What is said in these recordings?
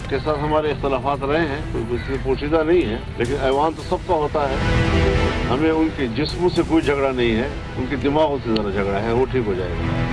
के साथ हमारे इख्तलाफात रहे हैं, कोई पोशीदा नहीं है, लेकिन ऐवान तो सबका होता है। हमें उनके जिस्म से कोई झगड़ा नहीं है, उनके दिमागों से ज़रा झगड़ा है, वो ठीक हो जाएगा।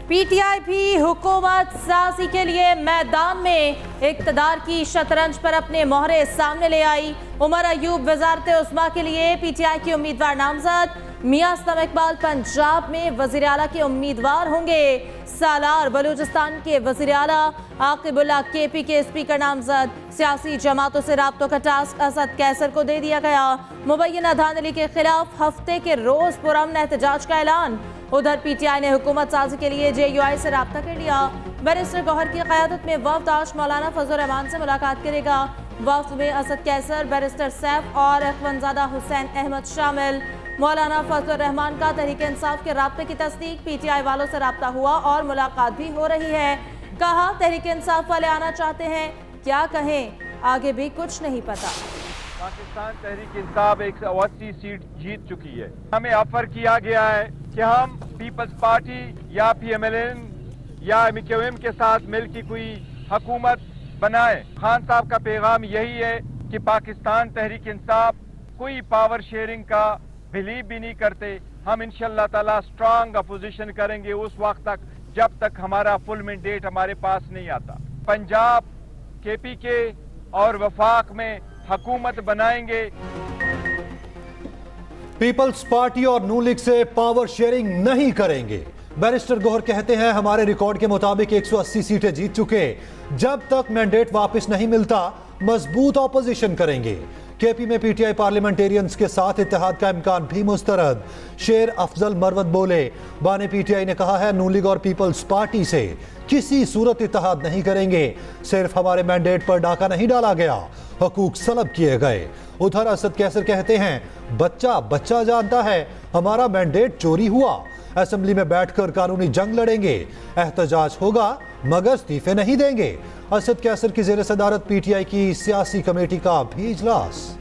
पीटीआई भी हुकूमत साजी के लिए मैदान में, इक़्तिदार की शतरंज पर अपने मोहरे सामने ले आई। उमर अयूब वज़ारत उस्मा के लिए पीटीआई के उम्मीदवार नामजद। मियां असलम इकबाल पंजाब में वज़ीर आला के उम्मीदवार होंगे। सालार बलूचिस्तान के वज़ीर आला। आकिबुल्लाह केपी के स्पीकर नामजद। सियासी जमातों से राब्तों का टास्क असद कैसर को दे दिया गया। मुबैना धांधली के खिलाफ हफ्ते के रोज पुरअमन एहतजाज का ऐलान। उधर पीटीआई ने हुकूमत साजी के लिए जेयूआई से राब्ता कर लिया। बैरिस्टर गौहर की क़यादत में वफ़द आज मौलाना फजल रहमान से मुलाकात करेगा। वफ़द में असद कैसर, बैरिस्टर सैफ और अखवंजादा हुसैन अहमद शामिल। मौलाना फजल रहमान का तहरीक इंसाफ के राब्ते की तस्दीक। पीटीआई वालों से राब्ता हुआ और मुलाकात भी हो रही है। कहा तहरीक इंसाफ वाले आना चाहते हैं, क्या कहें आगे भी कुछ नहीं पता। पाकिस्तान तहरीक इंसाफ 180 सीट जीत चुकी है। हमें ऑफर किया गया है कि हम पीपल्स पार्टी या PMLN या MKM के साथ मिलकर कोई हुकूमत बनाए। खान साहब का पैगाम यही है कि पाकिस्तान तहरीक इंसाफ कोई पावर शेयरिंग का बिलीव भी नहीं करते। हम इंशाअल्लाह ताला स्ट्रांग अपोजिशन करेंगे उस वक्त तक जब तक हमारा फुल मैंडेट हमारे पास नहीं आता। पंजाब KPK और वफाक में हुकूमत बनाएंगे। पीपल्स पार्टी और नून लीग से पावर शेयरिंग नहीं करेंगे। बैरिस्टर गौहर कहते हैं हमारे रिकॉर्ड के मुताबिक 180 सीटें जीत चुके, जब तक मैंडेट वापस नहीं मिलता मजबूत ऑपोजिशन करेंगे। केपी में पीटीआई पार्लियामेंटेरियंस के साथ इत्तेहाद का इम्कान भी मुस्तरद। शेर अफजल मरवत बोले, बाने पीटीआई ने कहा है नून लीग और पीपल्स पार्टी से किसी सूरत इत्तेहाद नहीं करेंगे। सिर्फ हमारे मैंडेट पर डाका नहीं डाला गया, हकूक सलब किए गए। उधर असद कैसर कहते हैं बच्चा बच्चा जानता है हमारा मैंडेट चोरी हुआ। असेंबली में बैठकर कानूनी जंग लड़ेंगे, एहतजाज होगा मगर इस्तीफे नहीं देंगे। असद कैसर की जेर सदारत पीटीआई की सियासी कमेटी का भी इजलास।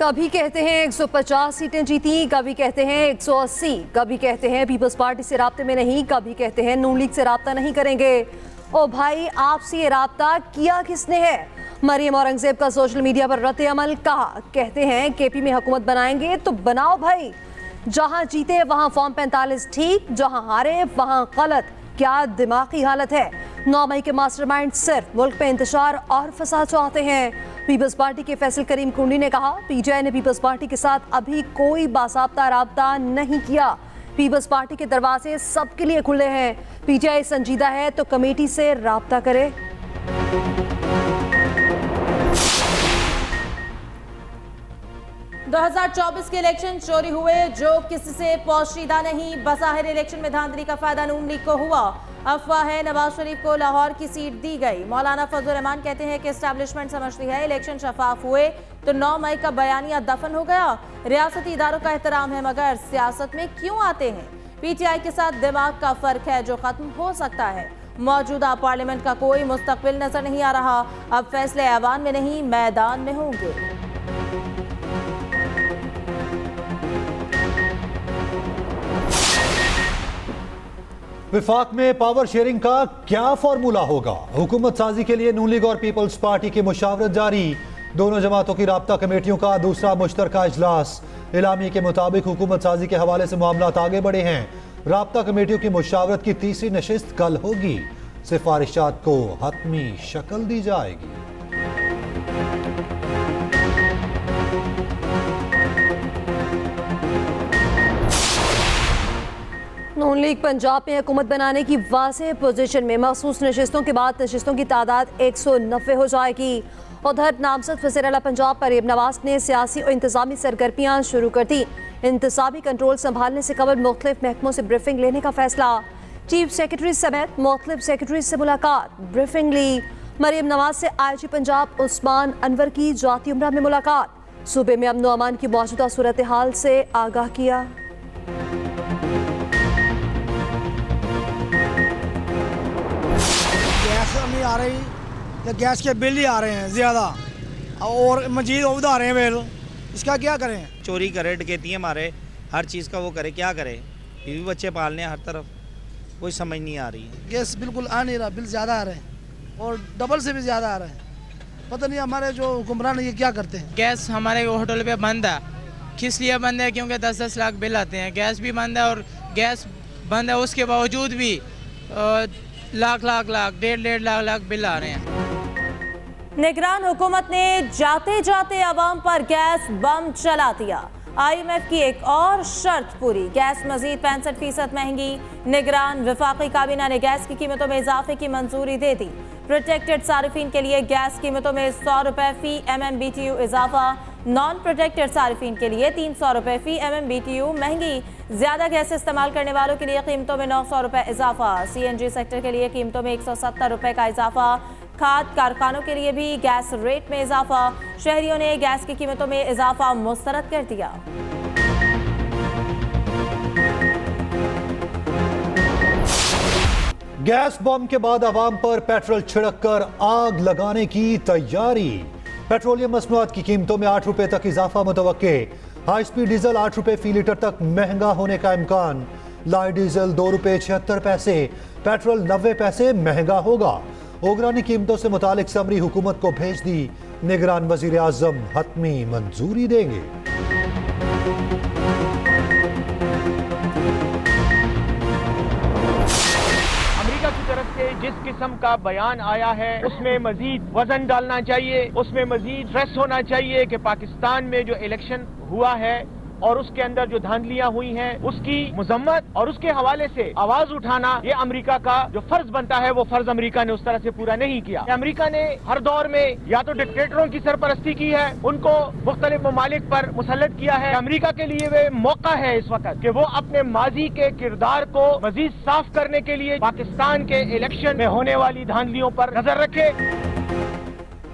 कभी कहते हैं 150 सीटें जीती, कभी कहते हैं 180, कभी कहते हैं पीपल्स पार्टी से राब्ते में नहीं, कभी कहते हैं नून लीग से राब्ता नहीं करेंगे। ओ भाई आपसे ये राब्ता किया किसने है? मरियम औरंगजेब का सोशल मीडिया पर रद्द अमल। कहा कहते हैं केपी में हुकूमत बनाएंगे तो बनाओ भाई, जहां जीते वहां फॉर्म 45 ठीक, जहां हारे वहां गलत। क्या दिमागी हालत है? 9 मई के मास्टरमाइंड सिर्फ मुल्क पे इंतशार और फसाद चाहते हैं। पीपल्स पार्टी के फैसल करीम कुंडी ने कहा पीटीआई ने पीपल्स पार्टी के साथ अभी कोई बासाब्ता राब्ता नहीं किया। पीपल्स पार्टी के दरवाजे सबके लिए खुले हैं। पीटीआई संजीदा है तो कमेटी से राब्ता करे। 2024 के इलेक्शन चोरी हुए, जो किसी से पोशीदा नहीं। बज़ाहिर इलेक्शन में धांधली का फायदा नून लीग को हुआ। अफवाह है नवाज शरीफ को लाहौर की सीट दी गई। मौलाना फजल रहमान कहते हैं कि एस्टैब्लिशमेंट समझती है इलेक्शन शफाफ हुए तो 9 मई का बयानिया दफन हो गया। रियासती इदारों का एहतराम है मगर सियासत में क्यों आते हैं? पीटीआई के साथ दिमाग का फर्क है जो खत्म हो सकता है। मौजूदा पार्लियामेंट का कोई मुस्तकबिल नजर नहीं आ रहा। अब फैसले ऐवान में नहीं मैदान में होंगे। विफाक में पावर शेयरिंग का क्या फॉर्मूला होगा? हुकूमत साजी के लिए नून लीग और पीपल्स पार्टी की मुशावरत जारी। दोनों जमातों की राब्ता कमेटियों का दूसरा मुश्तरका इजलास। इलामी के मुताबिक हुकूमत साजी के हवाले से मामलात आगे बढ़े हैं। राब्ता कमेटियों की मुशावरत की तीसरी नशिस्त कल होगी। सिफारिशात को हतमी शक्ल दी जाएगी। नून लीग पंजाब में हुकूमत बनाने की वाज़ेह पोजीशन में, मखसूस नशिस्तों के बाद नशिस्तों की तादाद 190 हो जाएगी। उधर नामजद वज़ीर आला पंजाब मरियम नवाज ने सियासी और इंतजामी सरगर्मियाँ शुरू कर दी। इंतजामी कंट्रोल संभालने से कबल मुख्तलिफ महकमों से ब्रीफिंग लेने का फैसला। चीफ सेक्रेटरी समेत मुख्तलिफ सेक्रेटरी से मुलाकात, ब्रीफिंग ली। मरियम नवाज से IG पंजाब उस्मान अनवर की जाती उम्रा में मुलाकात। सूबे में अमन व अमान की मौजूदा सूरत हाल से आगाह किया। गैस नहीं आ रही तो गैस के बिल ही आ रहे हैं ज़्यादा। और मजीद उधार हैं वेल, इसका क्या करें? चोरी करे, डकैती मारे, हर चीज़ का वो करे, क्या करे? बीवी बच्चे पालने हर तरफ, कोई समझ नहीं आ रही है। गैस बिल्कुल आ नहीं रहा, बिल ज़्यादा आ रहे हैं और डबल से भी ज़्यादा आ रहे हैं। पता नहीं हमारे जो हुक्मरान ये क्या करते हैं। गैस हमारे होटल पे बंद है, किस लिए बंद है? क्योंकि 10-10 लाख बिल आते हैं। गैस भी बंद है और गैस बंद है उसके बावजूद भी लाख 1.5 लाख बिल आ रहे हैं। निगरान हुकूमत ने जाते जाते अवाम पर गैस बम चला दिया। IMF की एक और शर्त पूरी, गैस मजीद 65% महंगी। निगरान वफाकी काबीना ने गैस की कीमतों में इजाफे की मंजूरी दे दी। प्रोटेक्टेड सारिफीन के लिए गैस कीमतों में 100 रुपए फी MMBTU इजाफा, नॉन प्रोटेक्टेड सारिफीन के लिए 300 रुपए फी MMBTU महंगी। ज्यादा गैस इस्तेमाल करने वालों के लिए कीमतों में 900 रुपए इजाफा। CNG सेक्टर के लिए कीमतों में 170 रुपए का इजाफा। खाद कारखानों के लिए भी गैस रेट में इजाफा। शहरियों ने गैस की कीमतों में इजाफा मुस्तरद कर दिया। गैस बम के बाद आवाम पर पेट्रोल छिड़ककर आग लगाने की तैयारी। पेट्रोलियम मसनूआत की कीमतों में 8 रुपए तक इजाफा मुतवक्के। हाई स्पीड डीजल 8 रुपए फी लीटर तक महंगा होने का इम्कान। लाइट डीजल 2 रुपए 76 पैसे, पेट्रोल 90 पैसे महंगा होगा। ओगरानी कीमतों से मुतालिक समरी हुकूमत को भेज दी। निगरान वजीर आजम हतमी मंजूरी देंगे। अमेरिका की तरफ से जिस किस्म का बयान आया है उसमें मजीद वजन डालना चाहिए, उसमें मजीद स्ट्रेस होना चाहिए कि पाकिस्तान में जो इलेक्शन हुआ है और उसके अंदर जो धांधलियां हुई हैं उसकी मुजम्मत और उसके हवाले से आवाज उठाना, ये अमेरिका का जो फर्ज बनता है वो फर्ज अमेरिका ने उस तरह से पूरा नहीं किया। अमेरिका ने हर दौर में या तो डिक्टेटरों की सरपरस्ती की है, उनको मुख्तलिफ ममालिक पर मुसल्लत किया है। अमेरिका के लिए वे मौका है इस वक्त कि वो अपने माजी के किरदार को मजीद साफ करने के लिए पाकिस्तान के इलेक्शन में होने वाली धांधलियों पर नजर रखे।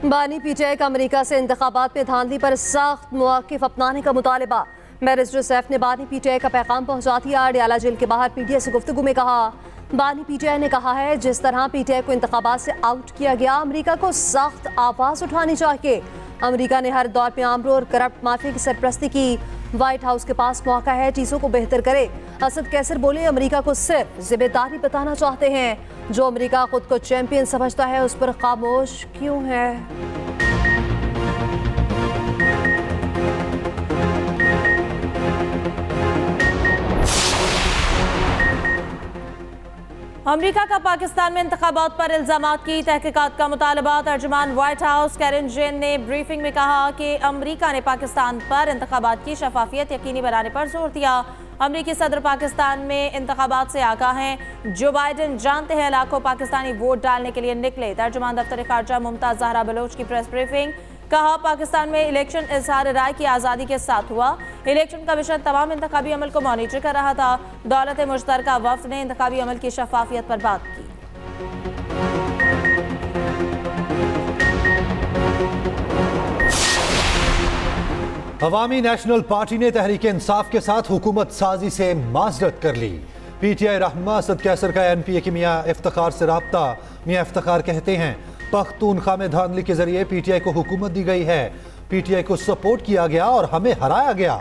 बानी पीटीआई का अमेरिका से इंतखाबात में धांधली पर सख्त मौक़िफ़ अपनाने का मुतालबा। बैरिस्टर सैफ ने बानी पीटीआई का पैगाम पहुंचा दिया। अडयाला जेल के बाहर पीटीआई से गुफ्तगू में कहा, बानी पीटीआई ने कहा है जिस तरह पीटीआई को इंतखाबात से आउट किया गया, अमेरिका को सख्त आवाज़ उठानी चाहिए। अमेरिका ने हर दौर में आमरों और करप्ट माफिया की सरपरस्ती की। व्हाइट हाउस के पास मौका है चीज़ों को बेहतर करे। असद कैसर बोले, अमेरिका को सिर्फ जिम्मेदारी बताना चाहते हैं। जो अमेरिका खुद को चैंपियन समझता है उस पर खामोश क्यों है? अमेरिका का पाकिस्तान में इंतखाबात पर इल्जामात की तहकीकात का मुतालबा। तर्जुमान व्हाइट हाउस कैरन जेन ने ब्रीफिंग में कहा कि अमेरिका ने पाकिस्तान पर इंतखाबात की शफाफियत यकीनी बनाने पर जोर दिया। अमेरिकी सदर पाकिस्तान में इंतखाबात से आगाह हैं। जो बाइडेन जानते हैं लाखों पाकिस्तानी वोट डालने के लिए निकले। तर्जुमान दफ्तर खारजा मुमताज जहरा बलोच की प्रेस ब्रीफिंग, कहा पाकिस्तान में इलेक्शन इजहार राय की आज़ादी के साथ हुआ। इलेक्शन कमीशन तमाम इंतखाबी अमल को मॉनिटर कर रहा था। दौलत मुश्तरका वफ्द ने इंतखाबी अमल की शफाफियत पर बात की। अवामी नेशनल पार्टी ने तहरीक इंसाफ के साथ हुकूमत साजी से माजरत कर ली। पीटीआई रहनुमा असद कैसर का एनपीए की मियां इफ्तिखार से राब्ता। मियां इफ्तिखार कहते हैं पख्तूनख्वा में धांधली के जरिए पीटीआई को हुकूमत दी गई है, पीटीआई को सपोर्ट किया गया और हमें हराया गया।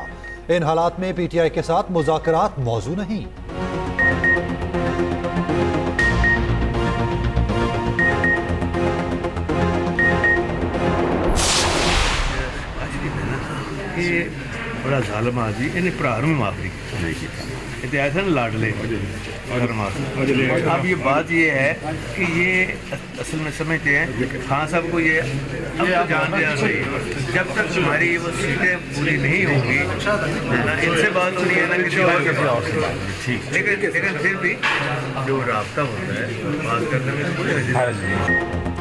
इन हालात में पीटीआई के साथ मुज़ाकरात मौजू नहीं। ये बड़ा जालिम आदमी, इन्हें भरा में माफी नहीं ऐसा ना लाडले। अब ये बात ये है कि ये असल में समझते हैं खान साहब को, ये अब तो जान देना चाहिए। जब तक हमारी वो सीटें पूरी नहीं होंगी ना, इनसे बात हो रही है ना किसी और से। लेकिन फिर भी जो राब्ता होता है बात करने में कोई हर्ज नहीं।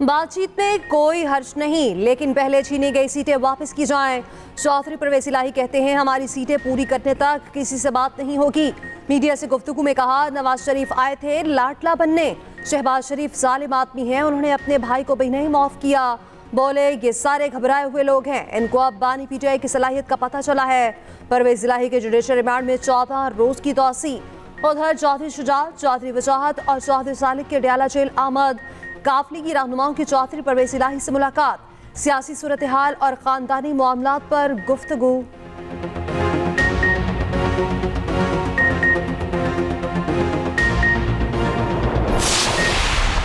बातचीत में कोई हर्ज नहीं, लेकिन पहले छीनी गई सीटें वापस की जाएं। चौधरी परवेज इलाही कहते हैं हमारी सीटें पूरी करने तक किसी से बात नहीं होगी। मीडिया से गुफ्तगू में कहा, नवाज शरीफ आए थे लाडला बनने। शहबाज शरीफ जालिम आदमी हैं, उन्होंने अपने भाई को भी नहीं माफ किया। बोले ये सारे घबराए हुए लोग हैं, इनको अब बानी पीटीआई की सलाहियत का पता चला है। परवेज इलाही के जुडिशल रिमांड में 14 रोज की तोसी। उधर चौधरी शुजात, चौधरी वजाहत और चौधरी सालिक के अडयाला जेल आमद। काफिले की रहनुमाओं की चौधरी परवेज इलाही से मुलाकात। सियासी सूरत हाल और खानदानी मामलात पर गुफ्तगू।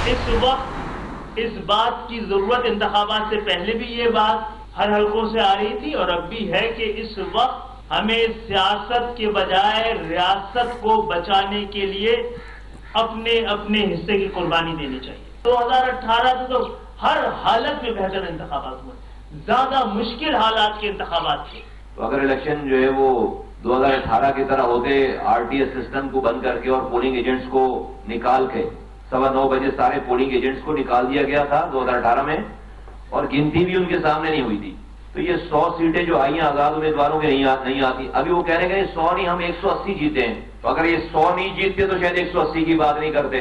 इस वक्त इस बात की जरूरत इंतखाबात से पहले भी ये बात हर हलकों से आ रही थी और अब भी है कि इस वक्त हमें सियासत के बजाय रियासत को बचाने के लिए अपने अपने हिस्से की कुर्बानी देनी चाहिए। 2018 से तो हर हालत में बेहतर इंतखाबात हुए, ज्यादा मुश्किल हालात के इंतखाबात थे। तो अगर इलेक्शन जो है वो 2018 की तरह होते, आरटीएस सिस्टम को बंद करके और पोलिंग एजेंट्स को निकाल के 9:15 बजे सारे पोलिंग एजेंट्स को निकाल दिया गया था 2018 में, और गिनती भी उनके सामने नहीं हुई थी, तो ये 100 सीटें जो आई हैं आजाद उम्मीदवारों की नहीं आती। अभी वो कह रहे हैं 100 नहीं, हम 180 जीते हैं। तो अगर ये 100 नहीं जीतते तो शायद 180 की बात नहीं करते।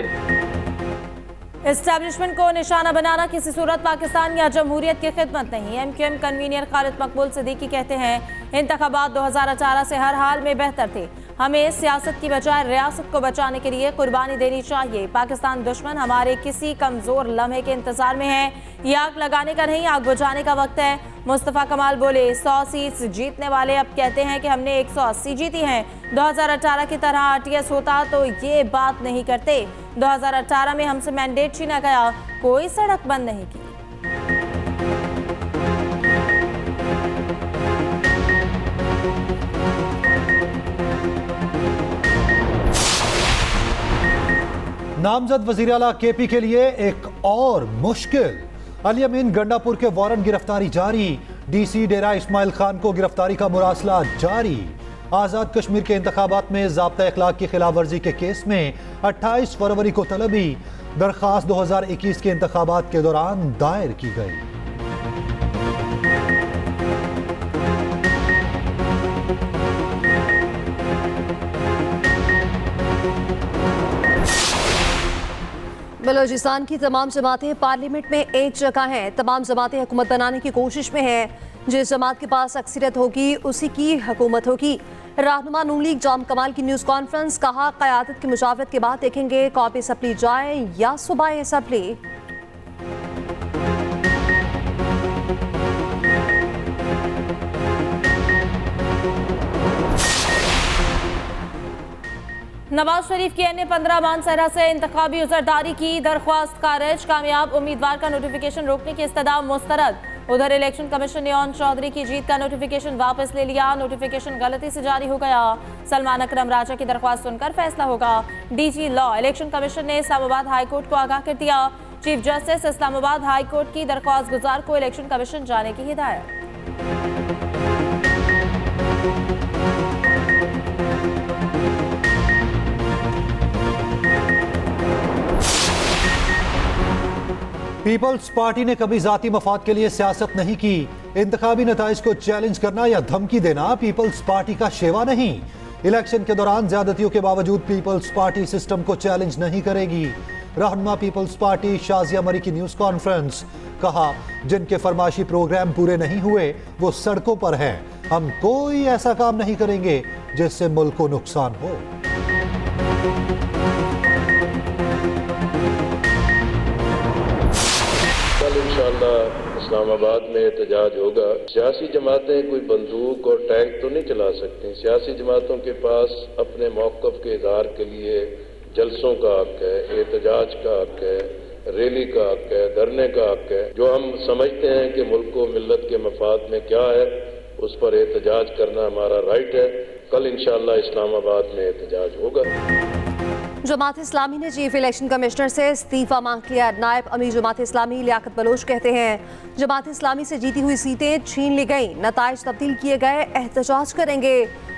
एस्टैब्लिशमेंट को निशाना बनाना किसी सूरत पाकिस्तान या जमहूरियत की खिदमत नहीं। MQM कन्वीनर खालिद मकबूल सिद्दीकी कहते हैं इंतखाबात 2018 से हर हाल में बेहतर थे। हमें सियासत की बजाय रियासत को बचाने के लिए कुर्बानी देनी चाहिए। पाकिस्तान दुश्मन हमारे किसी कमजोर लम्हे के इंतजार में है। ये आग लगाने का नहीं, आग बुझाने का वक्त है। मुस्तफ़ा कमाल बोले 100 सीट जीतने वाले अब कहते हैं कि हमने 180 जीती हैं। 2018 की तरह आरटीएस होता तो ये बात नहीं करते। 2018 में हमसे मैंडेट छीना गया, कोई सड़क बंद नहीं की। नामजद वजीर आला केपी के लिए एक और मुश्किल। अली अमीन गंडापुर के वारंट गिरफ्तारी जारी। डीसी डेरा इस्माइल खान को गिरफ्तारी का मुरासला जारी। आजाद कश्मीर के इंतखाबात में ज़ाब्ता अखलाक की खिलाफ वर्जी के केस में 28 फरवरी को तलबी। दरख्वास्त 2021 के इंतखाबात के दौरान दायर की गई। बलोचिस्तान की तमाम जमातें पार्लियामेंट में एक जगह हैं। तमाम जमातें हुकूमत बनाने की कोशिश में हैं। जिस जमात के पास अक्सरियत होगी उसी की हुकूमत होगी। रहनुमा नून लीग जाम कमाल की न्यूज़ कॉन्फ्रेंस, कहा क़यादत की मुशावरत के बाद देखेंगे कौमी असम्बली जाए या सूबाई असम्बली। नवाज शरीफ की अन्य 15 मानसहरा से इंतखाबी उजरदारी की दरख्वास्त खारिज। कामयाब उम्मीदवार का नोटिफिकेशन रोकने की इस्तदा मुस्तरद। उधर इलेक्शन कमीशन ने ओन चौधरी की जीत का नोटिफिकेशन वापस ले लिया। नोटिफिकेशन गलती से जारी हो गया। सलमान अकरम राजा की दरख्वास्त सुनकर फैसला होगा। डीजी लॉ इलेक्शन कमीशन ने इस्लामाबाद हाई कोर्ट को आगाह कर दिया। Chief justice Islamabad high court की दरख्वास्त गुजार को इलेक्शन कमीशन जाने की हिदायत। पीपल्स पार्टी ने कभी जाती मफाद के लिए सियासत नहीं की। इंतखाबी नताइज को चैलेंज करना या धमकी देना पीपल्स पार्टी का शेवा नहीं। इलेक्शन के दौरान ज्यादतियों के बावजूद पीपल्स पार्टी सिस्टम को चैलेंज नहीं करेगी। रहनुमा पीपल्स पार्टी शाजिया मरी की न्यूज कॉन्फ्रेंस, कहा जिनके फरमाशी प्रोग्राम पूरे नहीं हुए वो सड़कों पर हैं। हम कोई ऐसा काम नहीं करेंगे जिससे मुल्क को नुकसान हो। इंशाअल्लाह इस्लामाबाद में एहतजाज होगा। सियासी जमातें कोई बंदूक और टैंक तो नहीं चला सकती। सियासी जमातों के पास अपने मौक़िफ़ के इज़हार के लिए जलसों का हक है, एहतजाज का हक है, रैली का हक है, धरने का हक है। जो हम समझते हैं कि मुल्क को मिल्लत के मफाद में क्या है उस पर एहतजाज करना हमारा राइट है। कल इंशाअल्लाह इस्लामाबाद में एहतजाज होगा। जमात इस्लामी ने चीफ इलेक्शन कमिश्नर से इस्तीफा मांग लिया। नायब अमीर जमात इस्लामी लियाकत बलोच कहते हैं जमात इस्लामी से जीती हुई सीटें छीन ली गई, नताइज तब्दील किए गए, एहतजाज करेंगे।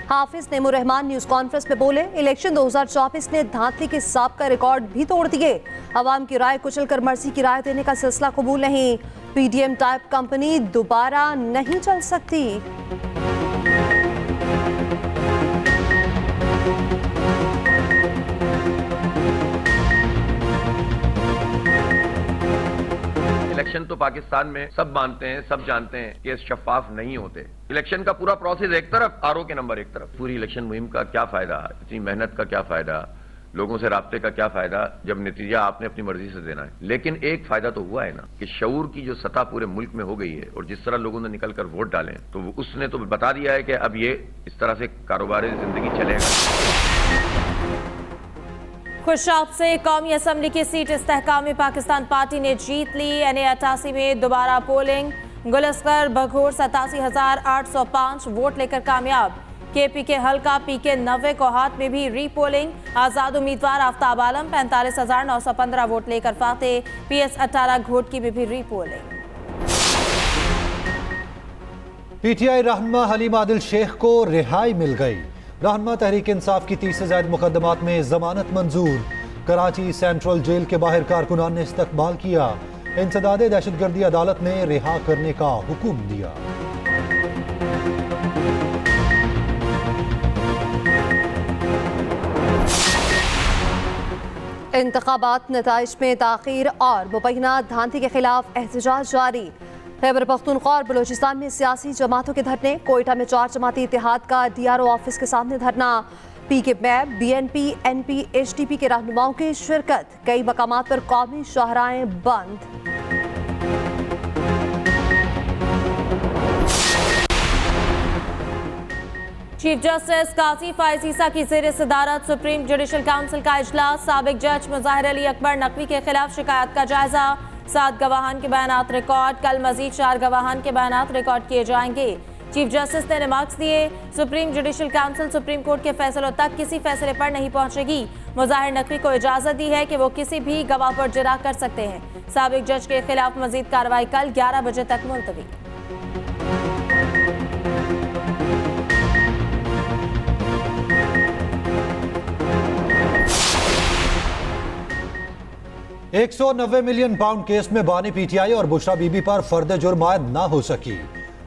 हाफिज नेमो रहमान न्यूज़ कॉन्फ्रेंस में बोले इलेक्शन 2024 ने धांधली के साबिक़ा रिकॉर्ड भी तोड़ दिए। अवाम की राय कुचल कर मर्जी की राय देने का सिलसिला कबूल नहीं। PDM टाइप कंपनी दोबारा नहीं चल सकती। इलेक्शन तो पाकिस्तान में सब मानते हैं, सब जानते हैं कि शफाफ नहीं होते। इलेक्शन का पूरा प्रोसेस एक तरफ, आरओ के नंबर एक तरफ। पूरी इलेक्शन मुहिम का क्या फायदा, इतनी मेहनत का क्या फायदा लोगों से राब्ते का क्या फायदा जब नतीजा आपने अपनी मर्जी से देना है। लेकिन एक फायदा तो हुआ है ना कि शऊर की जो सतह पूरे मुल्क में हो गई है और जिस तरह लोगों ने निकलकर वोट डाले तो उसने तो बता दिया है कि अब ये इस तरह से कारोबार जिंदगी चलेगा। खुशाब से कौमी असम्बली की सीट इस्तेहकाम में पाकिस्तान पार्टी ने जीत ली। NA-88 में दोबारा पोलिंग, गुलस्कर बघोर 87,805 वोट लेकर कामयाब। KP के हल्का PK 90 को हाथ में भी रीपोलिंग। आजाद उम्मीदवार आफ्ताब आलम 45,915 वोट लेकर फाते। PS 18 घोटकी में भी रीपोलिंग। PTI रहनुमा हलीम आदिल शेख को रिहाई मिल गई। रहनुमा तहरीक इंसाफ की 30 से ज्यादा मुकदमात में जमानत मंजूर। कराची सेंट्रल जेल के बाहर कारकुनान ने इस्तकबाल किया। इंसदादे दहशतगर्दी अदालत ने रिहा करने का हुक्म दिया। इंतखाबात नताइज में ताखीर और मुबैना धांधली के खिलाफ एहतजाज जारी। खैबर पख्तूनख्वा और बलूचिस्तान में सियासी जमातों के धरने। कोयटा में 4 जमाती इत्तेहाद का DRO ऑफिस के सामने धरना। PK map, BNP, NP, HDP के रहनुमाओं की शिरकत। कई मकामात पर कौमी शाहराएं बंद। चीफ जस्टिस काजी फायज ईसा की ज़ेर सदारत सुप्रीम जुडिशल काउंसिल का इजलास। साबिक जज मुजाहिर अली अकबर नकवी के खिलाफ शिकायत का जायजा। 7 गवाहान के बयानात रिकॉर्ड। कल मजीद 4 गवाहान के बयानात रिकॉर्ड किए जाएंगे। चीफ जस्टिस ने रिमार्क्स दिए, supreme judicial council supreme court के फैसलों तक किसी फैसले पर नहीं पहुंचेगी। मुजाहिर नकवी को इजाजत दी है कि वो किसी भी गवाह पर जिरा कर सकते हैं। साबिक जज के खिलाफ मजीद कार्रवाई कल 11 बजे तक मुलतवी। £190 मिलियन केस में बानी PTI और बुशरा बीबी पर फर्द जुर्म आयद ना हो सकी।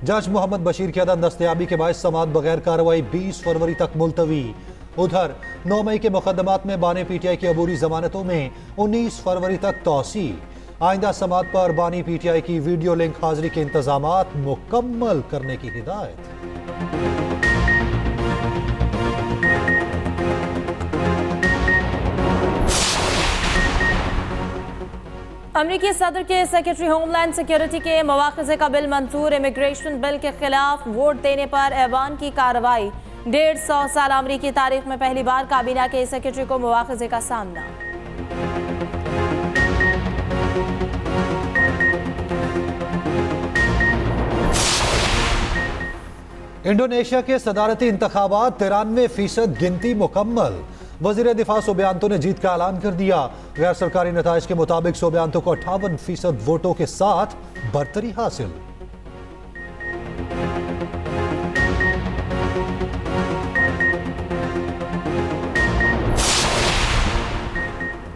जज मोहम्मद बशीर की अदम दस्तयाबी के बायस समाअत बगैर कार्रवाई 20 फरवरी तक मुलतवी। उधर 9 मई के मुकदमात में बानी PTI की अबूरी जमानतों में 19 फरवरी तक तौसी। आइंदा समाअत पर बानी PTI की वीडियो लिंक हाजिरी के इंतजामात मुकम्मल करने की हिदायत। अमरीकी सदर के सेक्रेटरी होमलैंड सिक्योरिटी के मवाख़िज़े का बिल मंजूर। इमिग्रेशन बिल के खिलाफ वोट देने पर ऐवान की कार्रवाई। 150 साल अमरीकी तारीख में पहली बार काबीना के सेक्रेटरी को मवाख़िज़े का सामना। इंडोनेशिया के सदारती इंतखाबात 93% गिनती मुकम्मल। वजीर दिफा सोबियांतो ने जीत का ऐलान कर दिया। गैर सरकारी नताइज के मुताबिक सोबियांतो को 58% वोटों के साथ बरतरी हासिल।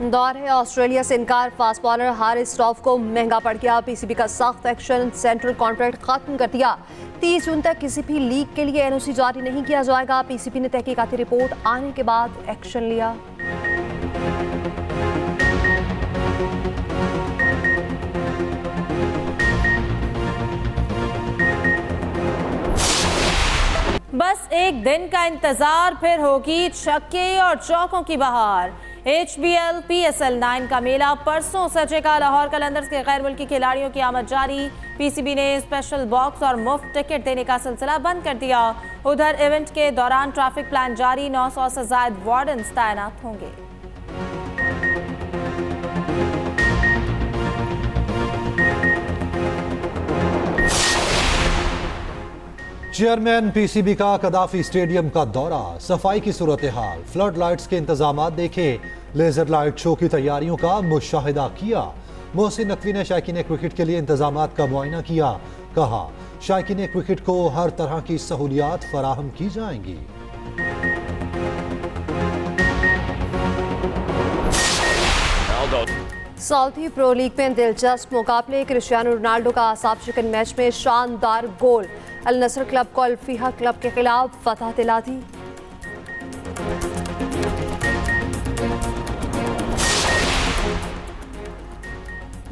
दौर है ऑस्ट्रेलिया से इनकार। फास्ट बॉलर हारिस रऊफ को महंगा पड़ गया। PCB का सख्त एक्शन। सेंट्रल कॉन्ट्रैक्ट खत्म कर दिया। 30 जून तक किसी भी लीग के लिए NOC जारी नहीं किया जाएगा। PCB ने तहकीकाती रिपोर्ट आने के बाद एक्शन लिया। बस एक दिन का इंतजार, फिर होगी छक्के और चौकों की बहार। HBL PSL 9 का मेला परसों सजेगा। लाहौर कलंदर्स के गैर मुल्की खिलाड़ियों की आमद जारी। PCB ने स्पेशल बॉक्स और मुफ्त टिकट देने का सिलसिला बंद कर दिया। उधर इवेंट के दौरान ट्रैफिक प्लान जारी। 900 से ज्यादा वार्डन्स तैनात होंगे। चेयरमैन PCB का कदाफी स्टेडियम का दौरा। सफाई की सूरत हाल, फ्लड लाइट्स के इंतजामात देखे। लेजर लाइट शो की तैयारियों का मुशाहिदा किया। मोहसिन नकवी ने शायकीन क्रिकेट के लिए इंतजामात का मुआयना किया। कहा, शायकीन क्रिकेट को हर तरह की सहूलियात फराहम की जाएंगी। सऊदी प्रो लीग में दिलचस्प मुकाबले। क्रिस्टियानो रोनाल्डो का आसाब शिकन मैच में शानदार गोल। अल नसर क्लब को अल फीहा क्लब के खिलाफ फतह दिला दी।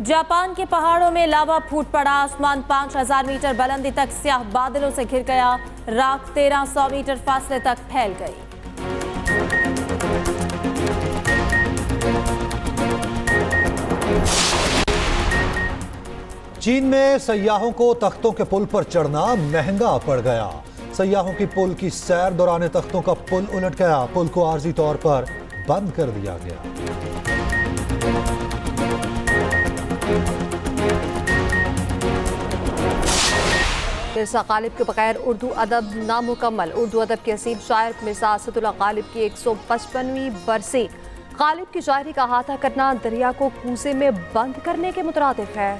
जापान के पहाड़ों में लावा फूट पड़ा। आसमान 5000 मीटर बुलंदी तक स्याह बादलों से घिर गया। राख 1300 मीटर फासले तक फैल गई। चीन में सयाहों को तख्तों के पुल पर चढ़ना महंगा पड़ गया। सयाहों की पुल की सैर दौरान तख्तों का पुल उलट गया। पुल को आर्जी तौर पर बंद कर दिया गया। मिर्जा गालिब के बगैर उर्दू अदब नामुकम्मल। उर्दू अदब के असीम शायर मिर्जा असदुल्लाह गालिब की 155वीं बरसी। गालिब की शायरी का अहाता करना दरिया को कूजे में बंद करने के मुतरादिफ है।